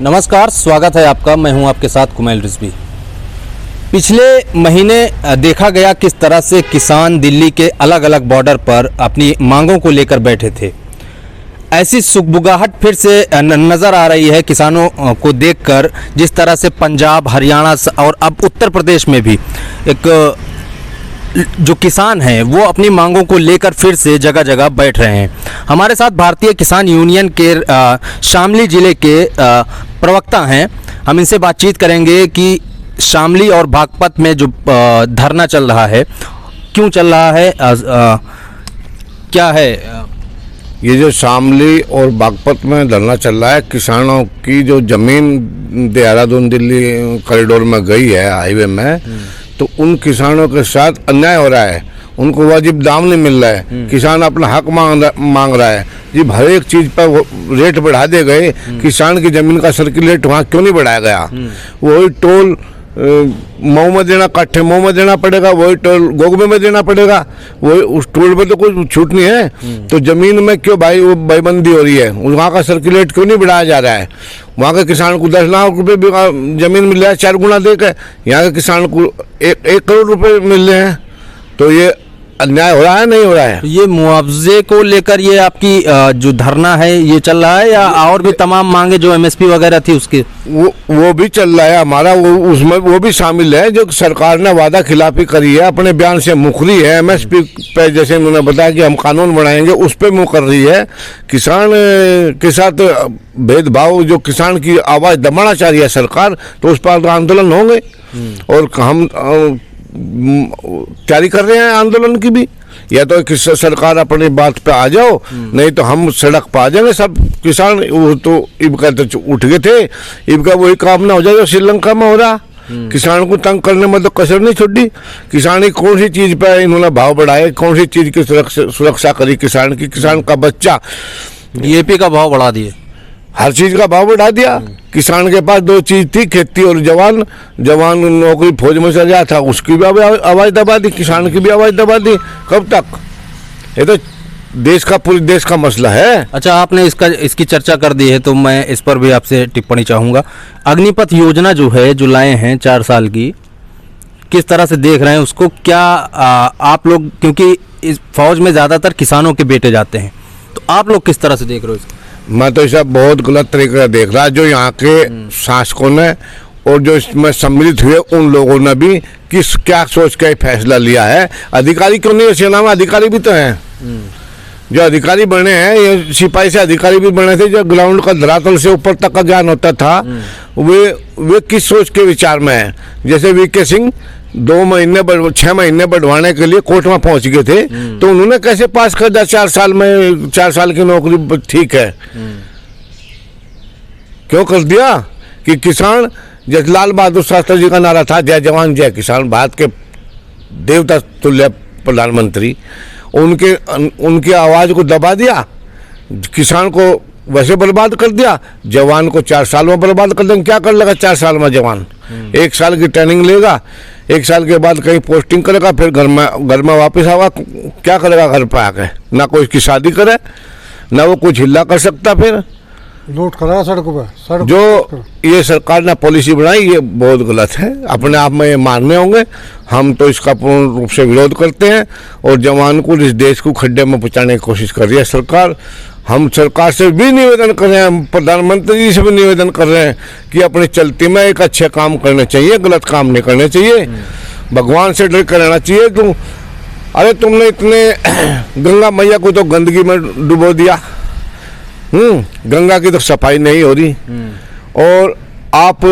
नमस्कार, स्वागत है आपका। मैं हूं आपके साथ कुमैल रिजवी। पिछले महीने देखा गया किस तरह से किसान दिल्ली के अलग अलग बॉर्डर पर अपनी मांगों को लेकर बैठे थे। ऐसी सुगबुगाहट फिर से नज़र आ रही है किसानों को देखकर, जिस तरह से पंजाब, हरियाणा और अब उत्तर प्रदेश में भी एक जो किसान हैं वो अपनी मांगों को लेकर फिर से जगह जगह बैठ रहे हैं। हमारे साथ भारतीय किसान यूनियन के शामली ज़िले के प्रवक्ता हैं। हम इनसे बातचीत करेंगे कि शामली और बागपत में जो धरना चल रहा है, क्यों चल रहा है, क्या है ये जो शामली और बागपत में धरना चल रहा है। किसानों की जो ज़मीन देहरादून दिल्ली कॉरिडोर में गई है हाईवे में, तो उन किसानों के साथ अन्याय हो रहा है। उनको वाजिब दाम नहीं मिल रहा है। किसान अपना हक मांग रहा है। जी हर एक चीज़ पर रेट बढ़ा दे गए, किसान की ज़मीन का सर्कुलेट वहाँ क्यों नहीं बढ़ाया गया? वही टोल मऊ में देना, काठे मऊ में देना पड़ेगा, वही टोल गोगमे में देना पड़ेगा, वही उस टोल पे तो कोई छूट नहीं है। तो ज़मीन में क्यों भाई वो भाईबंदी हो रही है? वहाँ का सर्कुलेट क्यों नहीं बढ़ाया जा रहा है? वहाँ के किसान को 10 लाख रुपए ज़मीन मिल रहा है 4 गुना देकर, यहाँ के किसान को 1 करोड़ रुपए मिल रहे हैं। तो ये अन्याय हो रहा है, नहीं हो रहा है? ये मुआवजे को लेकर ये आपकी जो धरना है ये चल रहा है, या और भी तमाम मांगे जो एमएसपी वगैरह थी उसके वो भी चल रहा है हमारा। वो उसमें वो भी शामिल है। जो सरकार ने वादा खिलाफी करी है, अपने बयान से मुखरी है। एमएसपी पे जैसे उन्होंने बताया कि हम कानून बनाएंगे, उस पर मुँह कर रही है। किसान के साथ भेदभाव, जो किसान की आवाज़ दबाना चाह रही है सरकार, तो उस पर आंदोलन होंगे। और हम तैयारी कर रहे हैं आंदोलन की भी। या तो किस सरकार अपनी बात पे आ जाओ, नहीं तो हम सड़क पर आ जाएंगे सब किसान। वो तो इबका तो उठ गए थे, इबका वही काम ना हो जाए जो श्रीलंका में हो रहा। किसान को तंग करने में तो कसर नहीं छोड़ी। किसान की कौन सी चीज़ पे इन्होंने भाव बढ़ाए, कौन सी चीज़ की सुरक्षा करी किसान की? किसान का बच्चा डीएपी का भाव बढ़ा दिए, हर चीज़ का भाव बढ़ा दिया। किसान के पास 2 चीज़ थी, खेती और जवान। जवान नौकरी फौज में चल गया था, उसकी भी आवाज़ दबा दी, किसान की भी आवाज़ दबा दी। कब तक? ये तो पूरे देश का मसला है। अच्छा, आपने इसकी चर्चा कर दी है तो मैं इस पर भी आपसे टिप्पणी चाहूँगा। अग्निपथ योजना जो है, जो लाए हैं 4 साल की, किस तरह से देख रहे हैं उसको? क्या आप लोग, क्योंकि इस फौज में ज़्यादातर किसानों के बेटे जाते हैं, तो आप लोग किस तरह से देख रहे हो इसको? मैं तो इसे बहुत गलत तरीके से देख रहा। जो यहाँ के शासकों ने और जो इसमें सम्मिलित हुए उन लोगों ने भी क्या सोच के फैसला लिया है। अधिकारी क्यों नहीं है? सेना में अधिकारी भी तो हैं। जो अधिकारी बने हैं, ये सिपाही से अधिकारी भी बने थे, जो ग्राउंड का धरातल से ऊपर तक का ज्ञान होता था, वे किस सोच के विचार में है? जैसे वीके सिंह 6 महीने बढ़वाने के लिए कोर्ट में पहुंच गए थे, तो उन्होंने कैसे पास कर दिया 4 साल में? 4 साल की नौकरी ठीक है, क्यों कर दिया? कि किसान, जैसे लाल बहादुर शास्त्री जी का नारा था, जय जवान जय किसान, भारत के देवता तुल्य प्रधानमंत्री, उनकी आवाज़ को दबा दिया। किसान को वैसे बर्बाद कर दिया, जवान को 4 साल में बर्बाद कर देंगे। क्या कर लेगा 4 साल में जवान? 1 साल की ट्रेनिंग लेगा, 1 साल के बाद कहीं पोस्टिंग करेगा, फिर घर में वापस आएगा। क्या करेगा घर पर आके? ना कोई की शादी करे, ना वो कुछ हिला कर सकता, फिर लूट करा सड़कों पर। जो ये सरकार ने पॉलिसी बनाई, ये बहुत गलत है। अपने आप में ये मानने होंगे। हम तो इसका पूर्ण रूप से विरोध करते हैं। और जवान को, इस देश को खड्डे में पहुंचाने की कोशिश कर रही है सरकार। हम सरकार से भी निवेदन कर रहे हैं, प्रधानमंत्री जी से भी निवेदन कर रहे हैं कि अपनी चलती में एक अच्छे काम करने चाहिए, गलत काम नहीं करने चाहिए। भगवान से डर कर रहना चाहिए। अरे तुमने इतने गंगा मैया को तो गंदगी में डुबो दिया। गंगा की तो सफाई नहीं हो रही, और आप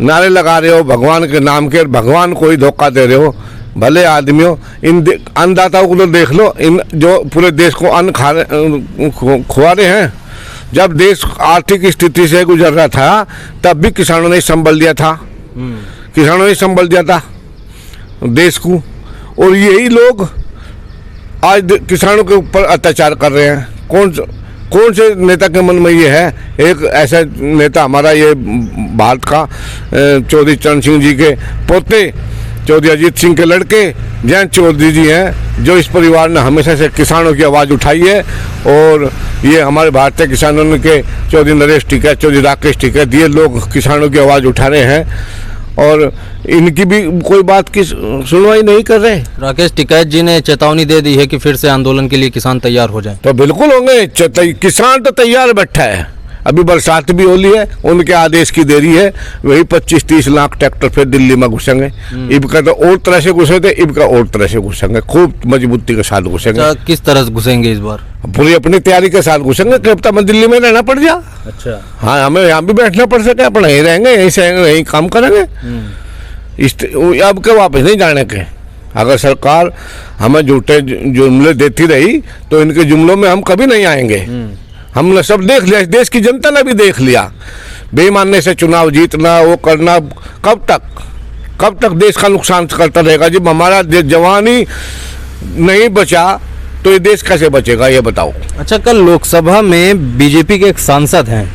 नारे लगा रहे हो भगवान के नाम के, भगवान को ही धोखा दे रहे हो। भले आदमी हो, इन अन्नदाताओं को तो देख लो, इन जो पूरे देश को अन्न खुआ रहे हैं। जब देश आर्थिक स्थिति से गुजर रहा था, तब भी किसानों ने संभल दिया था। किसानों ने संभल दिया था देश को। और यही लोग आज किसानों के ऊपर अत्याचार कर रहे हैं। कौन से नेता के मन में ये है? एक ऐसा नेता हमारा, ये भारत का चौधरी चरण सिंह जी के पोते चौधरी अजीत सिंह के लड़के जयंत चौधरी जी हैं, जो इस परिवार ने हमेशा से किसानों की आवाज़ उठाई है। और ये हमारे भारतीय किसानों के चौधरी नरेश टिकैत, चौधरी राकेश टिकैत, ये लोग किसानों की आवाज़ उठा रहे हैं और इनकी भी कोई बात की सुनवाई नहीं कर रहे। राकेश टिकैत जी ने चेतावनी दे दी है कि फिर से आंदोलन के लिए किसान तैयार हो जाएं। तो बिल्कुल होंगे, किसान तो तैयार बैठा है। अभी बरसात भी होली है, उनके आदेश की देरी है। वही 25-30 लाख ट्रैक्टर फिर दिल्ली में घुसेंगे। इबका तो और तरह से घुसे थे, इबका और तरह से घुसेंगे, खूब मजबूती के साथ घुसेंगे। अच्छा, किस तरह से घुसेंगे इस बार? पूरी अपनी तैयारी के साथ घुसेंगे। कब में दिल्ली में रहना पड़ जा। अच्छा, हाँ, हमें यहाँ भी बैठना पड़ सके, अपना यहीं रहेंगे, यहीं से यहीं काम करेंगे। अब के वापस नहीं जाने के। अगर सरकार हमें झूठे जुमले देती रही तो इनके जुमलों में हम कभी नहीं आएंगे। हमने सब देख लिया, देश की जनता ने भी देख लिया। बेईमानी से चुनाव जीतना, वो करना, कब तक देश का नुकसान करता रहेगा। जब हमारा जवान ही नहीं बचा तो ये देश कैसे बचेगा, ये बताओ। अच्छा, कल लोकसभा में बीजेपी के एक सांसद हैं,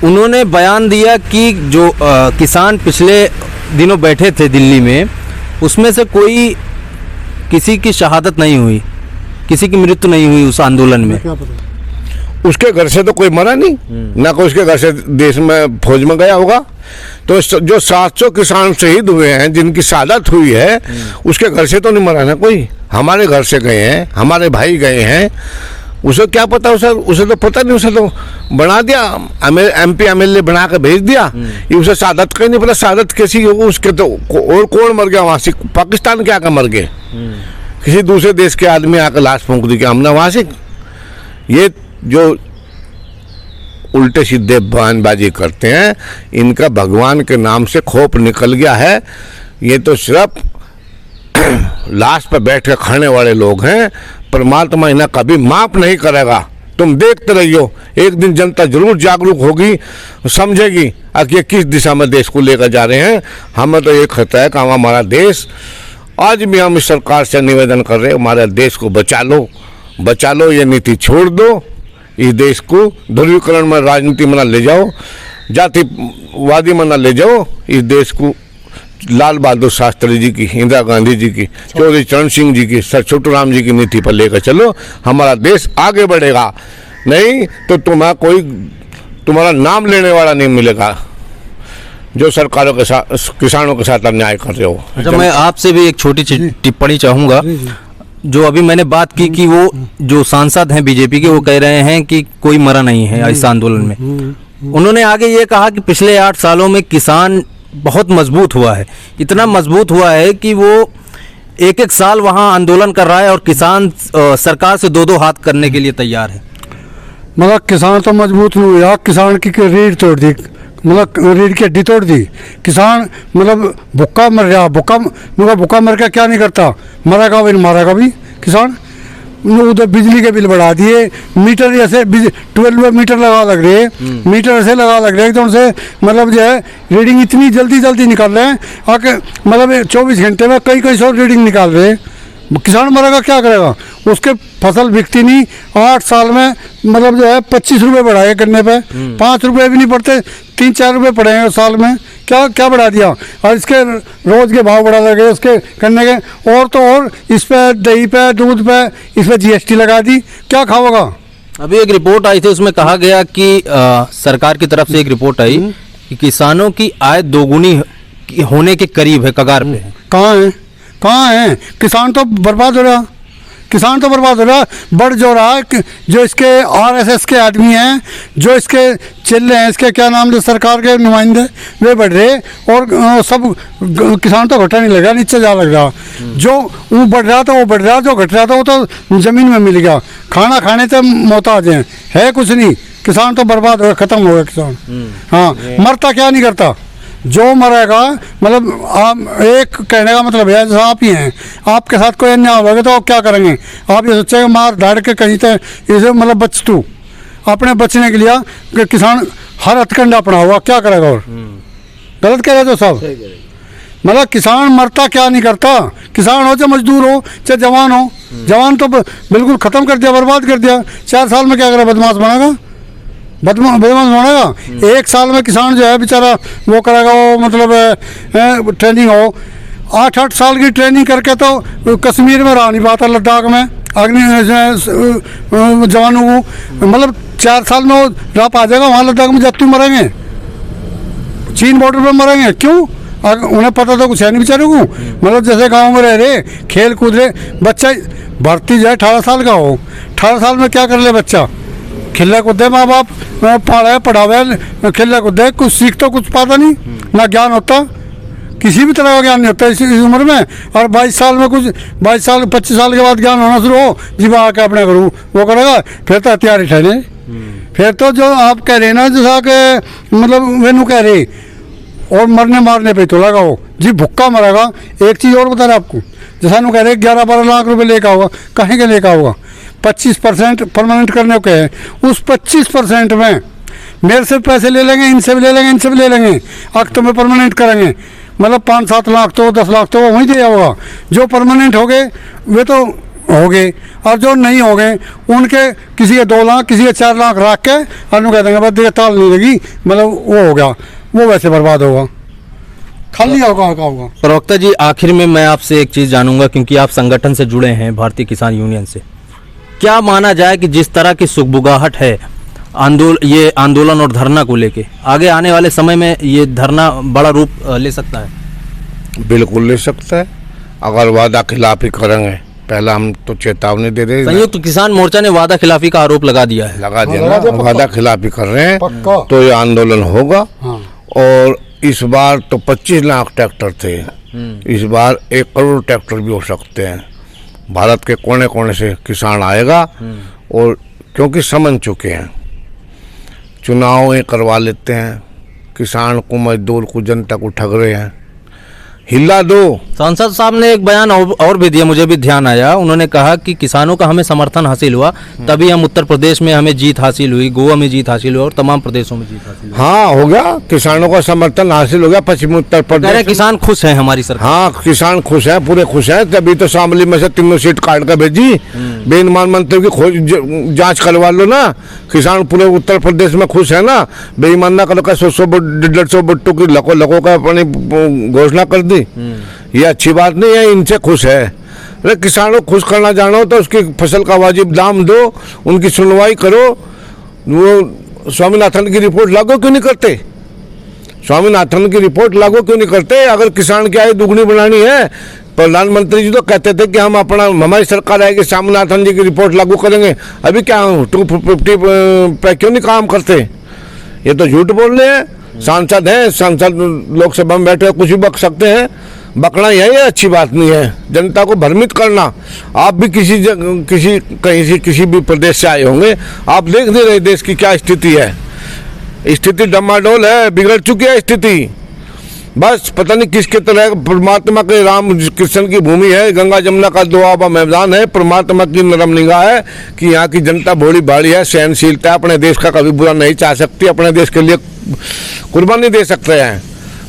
उन्होंने बयान दिया कि जो किसान पिछले दिनों बैठे थे दिल्ली में, उसमें से कोई किसी की शहादत नहीं हुई, किसी की मृत्यु नहीं हुई उस आंदोलन में। क्या पता? उसके घर से तो कोई मरा नहीं, ना कोई उसके घर से देश में फौज में गया होगा। तो जो 700 किसान शहीद हुए हैं, जिनकी शहादत हुई है, उसके घर से तो नहीं मरा ना कोई। हमारे घर से गए हैं, हमारे भाई गए हैं। उसे क्या पता, उसे तो पता नहीं। उसे तो बना दिया, MP MLA बना के भेज दिया। ये उसे शहादत का ही नहीं पता, शहादत कैसी होगी उसके। तो और कौन मर गया वहाँ से? पाकिस्तान के आकर मर गए, किसी दूसरे देश के आदमी आकर लाश फूंक दी कि हमने वहाँ से। ये जो उल्टे सीधे बयानबाजी करते हैं, इनका भगवान के नाम से खौफ निकल गया है। ये तो सिर्फ लाश पर बैठ कर खाने वाले लोग हैं। परमात्मा इन्हें कभी माफ नहीं करेगा। तुम देखते रहियो, एक दिन जनता जरूर जागरूक होगी, समझेगी कि ये किस दिशा में देश को लेकर जा रहे हैं। हमें तो ये खतरा है कि हमारा देश, आज भी हम इस सरकार से निवेदन कर रहे हैं, हमारे देश को बचा लो, ये नीति छोड़ दो। इस देश को ध्रुवीकरण में, राजनीति में ना ले जाओ, जातिवादी में ना ले जाओ। इस देश को लाल बहादुर शास्त्री जी की, इंदिरा गांधी जी की, चौधरी चरण सिंह जी की, सर छोटू राम जी की नीति पर लेकर चलो। हमारा देश आगे बढ़ेगा। नहीं तो तुम्हारा नाम लेने वाला नहीं मिलेगा, जो सरकारों के साथ, किसानों के साथ अन्याय कर रहे हो। अच्छा, मैं आपसे भी एक छोटी टिप्पणी चाहूँगा। जो अभी मैंने बात की कि वो जो सांसद हैं बीजेपी के, वो कह रहे हैं कि कोई मरा नहीं है इस आंदोलन में। उन्होंने आगे ये कहा कि पिछले 8 सालों में किसान बहुत मजबूत हुआ है, इतना मजबूत हुआ है कि वो एक साल वहाँ आंदोलन कर रहा है और किसान सरकार से 2-2 हाथ करने के लिए तैयार है। मतलब किसान तो मजबूत नहीं हुआ, किसान की रीढ़ तोड़ दी, मतलब रीढ़ की हड्डी तोड़ दी। किसान मतलब भूखा मर रहा, भूखा मर के क्या नहीं करता, मरेगा भी मारेगा भी किसान। उधर बिजली के बिल बढ़ा दिए, मीटर ऐसे 12 मीटर लग रहे, मीटर ऐसे लग रहे एकदम से, मतलब जो है रीडिंग इतनी जल्दी निकाल रहे हैं आके, मतलब 24 घंटे में कई 100 रीडिंग निकाल रहे हैं। किसान मरेगा क्या करेगा, उसके फसल बिकती नहीं। 8 साल में मतलब जो है 25 रुपये बढ़ाए करने पे, 5 रुपये भी नहीं पड़ते, 3-4 रुपये पड़े हैं साल में। क्या बढ़ा दिया, और इसके रोज के भाव बढ़ा लगे उसके करने के, और तो और इस पे दही पे, दूध पे, इस पे GST लगा दी, क्या खाओगा। अभी एक रिपोर्ट आई थी, उसमें कहा गया कि सरकार की तरफ से एक रिपोर्ट आई कि किसानों की आय दोगुनी होने के करीब है, कगार पे है। कहाँ है? किसान तो बर्बाद हो रहा, बढ़ जो रहा है। जो इसके RSS के आदमी हैं, जो इसके चिल्ले हैं, इसके क्या नाम, जो सरकार के नुमाइंदे, वे बढ़ रहे, और सब किसान तो घटा नहीं लगा, नीचे जा लग रहा। जो वो बढ़ रहा था वो बढ़ रहा, जो घट रहा था वो तो ज़मीन में मिल गया। खाना खाने से मोहताज है कुछ नहीं। किसान तो बर्बाद हो गया, ख़त्म हो गया किसान। हाँ, मरता क्या नहीं करता, जो मरेगा। मतलब आप एक कहने का मतलब है, जैसे आप ही हैं, आपके साथ कोई अन्याय होगा तो आप क्या करेंगे? आप ये सोचेंगे मार धाड़ के कहीं तक इसे मतलब बच तू, अपने बचने के लिए कि किसान हर हथकंडा अपना हुआ, क्या करेगा? और गलत कह रहे तो सब, मतलब किसान मरता क्या नहीं करता। किसान हो चाहे मजदूर हो चाहे जवान हो, जवान तो बिल्कुल ख़त्म कर दिया, बर्बाद कर दिया। 4 साल में क्या करेगा, बदमाश बनेगा। बदमाश बनेगा। एक साल में किसान जो है बेचारा वो करेगा, वो मतलब ट्रेनिंग हो 8-8 साल की ट्रेनिंग करके तो कश्मीर में रह नहीं पाता, लद्दाख में अग्नि जवानों को मतलब 4 साल में वो रह पा जाएगा। वहाँ लद्दाख में जब मरेंगे, चीन बॉर्डर पर मरेंगे, क्यों? उन्हें पता तो कुछ है नहीं बेचारे को। मतलब जैसे गांव में रह रहे, खेल कूद रहे, बच्चा भर्ती जाए 18 साल का हो, 18 साल में क्या कर ले बच्चा? खेलने कूदे, माँ बाप पढ़ावे खेलने कूदे, कुछ सीख तो कुछ पाता नहीं, ना ज्ञान होता, किसी भी तरह का ज्ञान नहीं होता इस उम्र में। और 22 साल में कुछ 22 साल 25 साल के बाद ज्ञान होना शुरू हो, जी आके अपने करूँ वो करेगा, फिर तो हथियार ठहरे। फिर तो जो आप कह रहे ना, जैसा कि मतलब वेनू कह रहे और मरने मारने पे तो लगा हो जी, भुक्का मरेगा। एक चीज़ और बता रहे आपको, जैसा नु कह रहे 11-12 लाख रुपए लेकर होगा, कहीं के लेकर होगा? 25% परमानेंट करने को है, उस 25% में मेरे से पैसे ले लेंगे, इनसे भी ले लेंगे, इनसे भी ले लेंगे, अक्त में परमानेंट करेंगे, मतलब 5-7 लाख तो 10 लाख तो वहीं दिया होगा। जो परमानेंट हो गए वे तो हो गए, और जो नहीं हो गए उनके किसी के 2 लाख किसी के 4 लाख रख के और कह देंगे बस ये ताल नहीं लगी, मतलब वो हो गया, वो वैसे बर्बाद होगा, खाली होगा। प्रवक्ता जी, आखिर में मैं आपसे एक चीज़ जानूंगा, क्योंकि आप संगठन से जुड़े हैं, भारतीय किसान यूनियन से, क्या माना जाए कि जिस तरह की सुगबुगाहट है ये आंदोलन और धरना को लेके, आगे आने वाले समय में ये धरना बड़ा रूप ले सकता है? बिल्कुल ले सकता है, अगर वादा खिलाफी करेंगे। पहला हम तो चेतावनी दे रहे हैं, संयुक्त किसान मोर्चा ने वादा खिलाफी का आरोप लगा दिया है, लगा दिया ना, वादा खिलाफी कर रहे हैं तो ये आंदोलन होगा। और इस बार तो 25 लाख ट्रैक्टर थे, इस बार 1 करोड़ ट्रैक्टर भी हो सकते हैं। भारत के कोने कोने से किसान आएगा, और क्योंकि समझ चुके हैं, चुनाव करवा लेते हैं, किसान को, मजदूर को, जनता को ठग रहे हैं, हिला दो। सांसद साहब ने एक बयान और भी दिया, मुझे भी ध्यान आया, उन्होंने कहा कि किसानों का हमें समर्थन हासिल हुआ, तभी हम उत्तर प्रदेश में हमें जीत हासिल हुई, गोवा में जीत हासिल हुई और तमाम प्रदेशों में जीत हासिल हुई। हाँ, हो गया, किसानों का समर्थन हासिल हो गया पश्चिमी उत्तर प्रदेश। किसान खुश हैं हमारी सरकार? हाँ, किसान खुश है, पूरे खुश है, तभी तो शामली में से 3 सीट काट कर भेजी। बेईमान मंत्री की खोज जांच करवा लो ना, किसान पूरे उत्तर प्रदेश में खुश है ना। बेईमान ना करो, 100-150 बट्टों की लको का अपनी घोषणा कर दी, ये अच्छी बात नहीं है, इनसे खुश है। अरे किसानों को खुश करना जानो तो उसकी फसल का वाजिब दाम दो, उनकी सुनवाई करो। वो स्वामीनाथन की रिपोर्ट लागू क्यों नहीं करते? स्वामीनाथन की रिपोर्ट लागू क्यों नहीं करते? अगर किसान की आय दुगनी बनानी है, प्रधानमंत्री जी तो कहते थे कि हम हमारी सरकार आएगी स्वामीनाथन जी की रिपोर्ट लागू करेंगे, अभी क्या 250 पे क्यों नहीं काम करते? ये तो झूठ बोल रहे हैं। सांसद हैं, सांसद लोकसभा में बैठे कुछ भी बक सकते हैं, बकना यही है, अच्छी बात नहीं है। जनता को भ्रमित करना, आप भी किसी भी प्रदेश से आए होंगे, आप देख नहीं रहे देश की क्या स्थिति है। स्थिति डमाडोल है, बिगड़ चुकी है स्थिति। बस पता नहीं किसके तरह परमात्मा के राम कृष्ण की भूमि है, गंगा जमुना का दुआबा मैदान है, परमात्मा की नरम निगाह है कि यहाँ की जनता भोली भाली है, सहनशीलता, अपने देश का कभी बुरा नहीं चाह सकती, अपने देश के लिए कुर्बानी दे सकते हैं।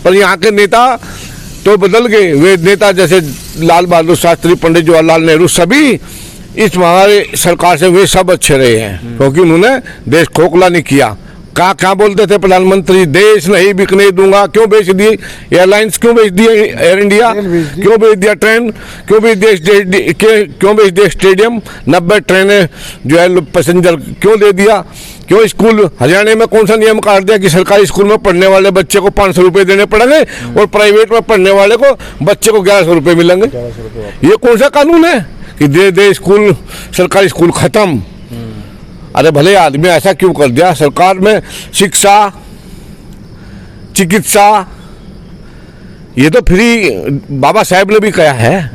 पर यहाँ के नेता तो बदल गए, वे नेता जैसे लाल बहादुर शास्त्री, पंडित जवाहरलाल नेहरू, सभी इस हमारे सरकार से वे सब अच्छे रहे हैं, क्योंकि उन्होंने देश खोखला नहीं किया। क्या बोलते थे प्रधानमंत्री, देश नहीं बिकने दूंगा, क्यों बेच दी एयरलाइंस, क्यों बेच दी एयर इंडिया, क्यों बेच दिया ट्रेन, क्यों बेच दिया स्टेडियम, 90 ट्रेनें जो है पैसेंजर क्यों दे दिया, क्यों स्कूल, हरियाणा में कौन सा नियम काट दिया कि सरकारी स्कूल में पढ़ने वाले बच्चे को 500 रुपये देने पड़ेंगे और प्राइवेट में पढ़ने वाले को बच्चे को 1100 रुपये मिलेंगे? ये कौन सा कानून है कि दे स्कूल, सरकारी स्कूल खत्म? अरे भले आदमी ऐसा क्यों कर दिया? सरकार में शिक्षा, चिकित्सा, ये तो फ्री, बाबा साहब ने भी कहा है,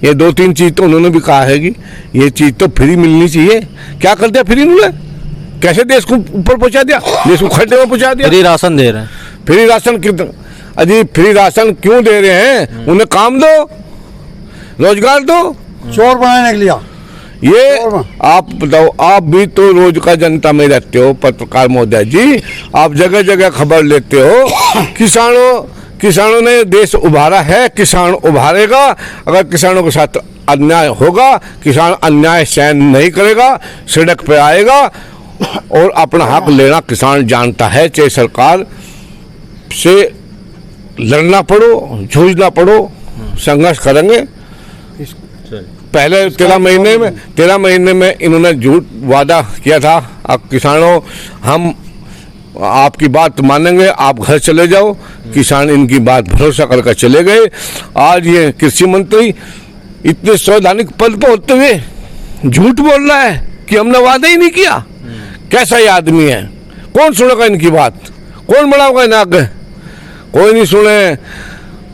ये 2-3 चीज तो उन्होंने भी कहा है कि ये चीज तो फ्री मिलनी चाहिए। क्या कर दिया फ्री उन्होंने? कैसे देश को ऊपर पहुंचा दिया, देश को खड्डे में पहुंचा दिया। फ्री राशन दे रहे हैं, फ्री राशन कितना? अजी फ्री राशन क्यों दे रहे हैं? उन्हें काम दो, रोजगार दो, चोर बनाने के लिए। ये आप बताओ, आप भी तो रोज का जनता में रहते हो, पत्रकार महोदय जी, आप जगह जगह खबर लेते हो। किसानों ने देश उभारा है, किसान उभारेगा। अगर किसानों के साथ अन्याय होगा, किसान अन्याय सहन नहीं करेगा, सड़क पे आएगा और अपना हक लेना किसान जानता है, चाहे सरकार से लड़ना पड़ो, जूझना पड़ो, संघर्ष करेंगे। पहले 13 महीने में इन्होंने झूठ वादा किया था, अब किसानों हम आपकी बात मानेंगे, आप घर चले जाओ। किसान इनकी बात भरोसा करके चले गए। आज ये कृषि मंत्री इतने संवैधानिक पद पर होते हुए झूठ बोल रहा है कि हमने वादा ही नहीं किया। कैसा ये आदमी है? कौन सुनेगा इनकी बात? कौन बढ़ाओगा इन्हें आगे? कोई नहीं सुने,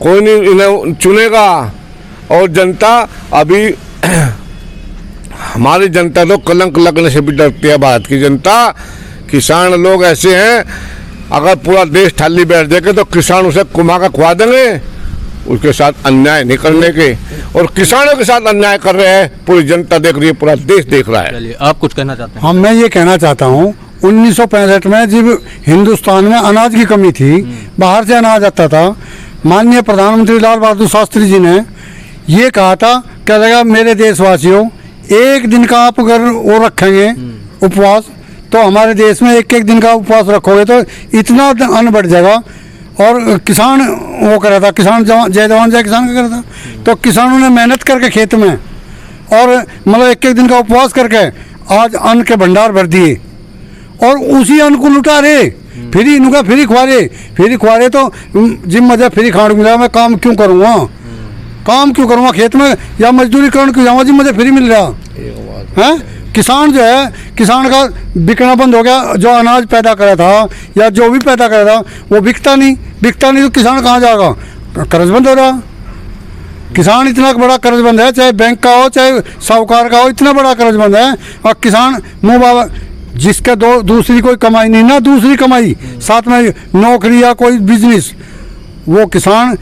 कोई नहीं इन्हें चुनेगा। और जनता अभी हमारी जनता तो कलंक लगने से भी डरती है। भारत की जनता, किसान लोग ऐसे हैं, अगर पूरा देश थाली बैठ जाएगा तो किसान उसे कुमा का खुआ देंगे। उसके साथ अन्याय नहीं करने के, और किसानों के साथ अन्याय कर रहे हैं। पूरी जनता देख रही है, पूरा देश देख रहा है। चलिए, आप कुछ कहना चाहते हैं? हाँ, मैं ये कहना चाहता हूँ 1965 में जब हिंदुस्तान में अनाज की कमी थी, बाहर से अनाज आता था, माननीय प्रधानमंत्री लाल बहादुर शास्त्री जी ने ये कहा था, क्या लगा मेरे देशवासियों, एक दिन का आप अगर वो रखेंगे उपवास, तो हमारे देश में एक दिन का उपवास रखोगे तो इतना अन्न बढ़ जाएगा। और किसान वो कर रहा था, किसान जय जवान जय किसान का कर रहा था। तो किसानों ने मेहनत करके खेत में, और मतलब एक दिन का उपवास करके आज अन्न के भंडार भर दिए, और उसी अन्न को लुटा रहे, फ्री इनका फ्री खुआ रहे। तो जिम मजा फ्री खाने मिला, मैं काम क्यों करूँगा, काम क्यों करूँगा खेत में, या मजदूरी करने क्यों जाऊँगा, जिम मजा फ्री मिल रहा है। किसान जो है, किसान का बिकना बंद हो गया। जो अनाज पैदा करा था या जो भी पैदा करा था वो बिकता नहीं तो किसान कहाँ जाएगा? कर्जबंद हो रहा। किसान इतना बड़ा कर्जबंद है, चाहे बैंक का हो चाहे साहूकार का हो, इतना बड़ा कर्जबंद है। और किसान मुँह बाबा, जिसका दूसरी कोई कमाई नहीं ना, दूसरी कमाई साथ में नौकरी या कोई बिजनेस, वो किसान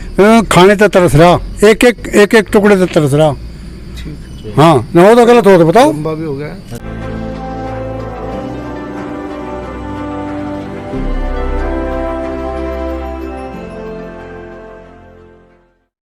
खाने तक तरस रहा, एक टुकड़े तक तरस रहा। हाँ, न हो तो गलत हो तो बताओ। भी हो गया।